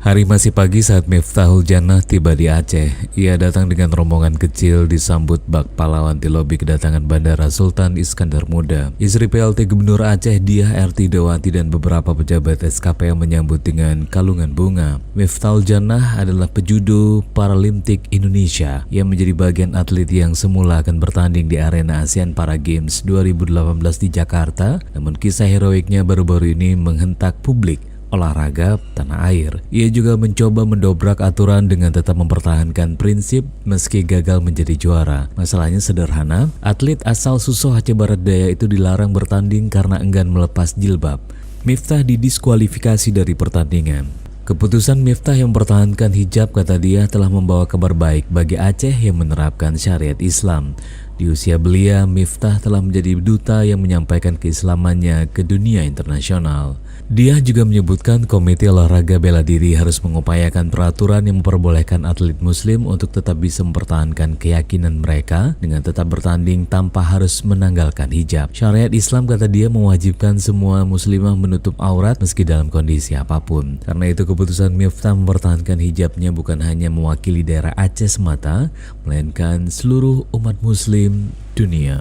Hari masih pagi saat Miftahul Jannah tiba di Aceh. Ia datang dengan rombongan kecil disambut bak pahlawan di lobi kedatangan Bandara Sultan Iskandar Muda. Istri PLT Gubernur Aceh Diah Ertidawati dan beberapa pejabat SKPM menyambut dengan kalungan bunga. Miftahul Jannah adalah pejudo Paralimpik Indonesia yang menjadi bagian atlet yang semula akan bertanding di arena ASEAN Para Games 2018 di Jakarta. Namun kisah heroiknya baru-baru ini menghentak publik olahraga tanah air. Ia juga mencoba mendobrak aturan dengan tetap mempertahankan prinsip meski gagal menjadi juara. Masalahnya sederhana, atlet asal Susoh Aceh Barat Daya itu dilarang bertanding karena enggan melepas jilbab. Miftah didiskualifikasi dari pertandingan. Keputusan Miftah yang mempertahankan hijab, kata dia, telah membawa kabar baik bagi Aceh yang menerapkan syariat Islam. Di usia belia, Miftah telah menjadi duta yang menyampaikan keislamannya ke dunia internasional. Dia juga menyebutkan Komite Olahraga Bela Diri harus mengupayakan peraturan yang memperbolehkan atlet muslim untuk tetap bisa mempertahankan keyakinan mereka dengan tetap bertanding tanpa harus menanggalkan hijab. Syariat Islam, kata dia, mewajibkan semua muslimah menutup aurat meski dalam kondisi apapun. Karena itu keputusan Miftah mempertahankan hijabnya bukan hanya mewakili daerah Aceh semata, melainkan seluruh umat muslim dunia.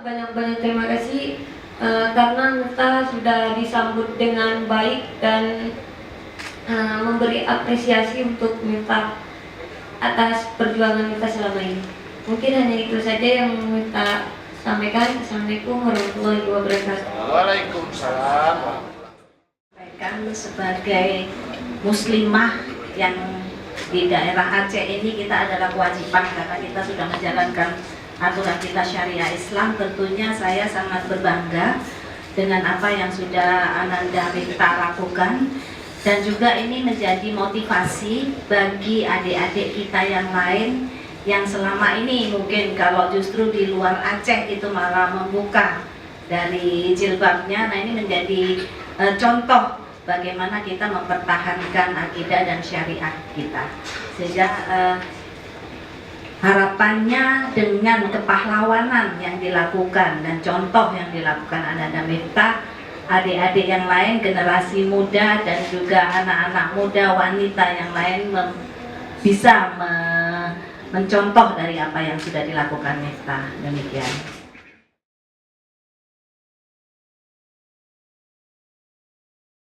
Banyak-banyak terima kasih karena Miftah sudah disambut dengan baik dan memberi apresiasi untuk Miftah atas perjuangan Miftah selama ini. Mungkin hanya itu saja yang Miftah sampaikan. Assalamualaikum warahmatullahi wabarakatuh. Waalaikumsalam. Sebagai muslimah yang di daerah Aceh ini, kita adalah kewajiban karena kita sudah menjalankan aturan kita syariah Islam. Tentunya saya sangat berbangga dengan apa yang sudah Ananda Miftah lakukan, dan juga ini menjadi motivasi bagi adik-adik kita yang lain yang selama ini mungkin kalau justru di luar Aceh itu malah membuka dari jilbabnya. Nah, ini menjadi contoh bagaimana kita mempertahankan akidah dan syariat kita, sehingga harapannya dengan kepahlawanan yang dilakukan dan contoh yang dilakukan Ananda Miftah, adik-adik yang lain, generasi muda dan juga anak-anak muda, wanita yang lain bisa mencontoh dari apa yang sudah dilakukan Miftah. Demikian.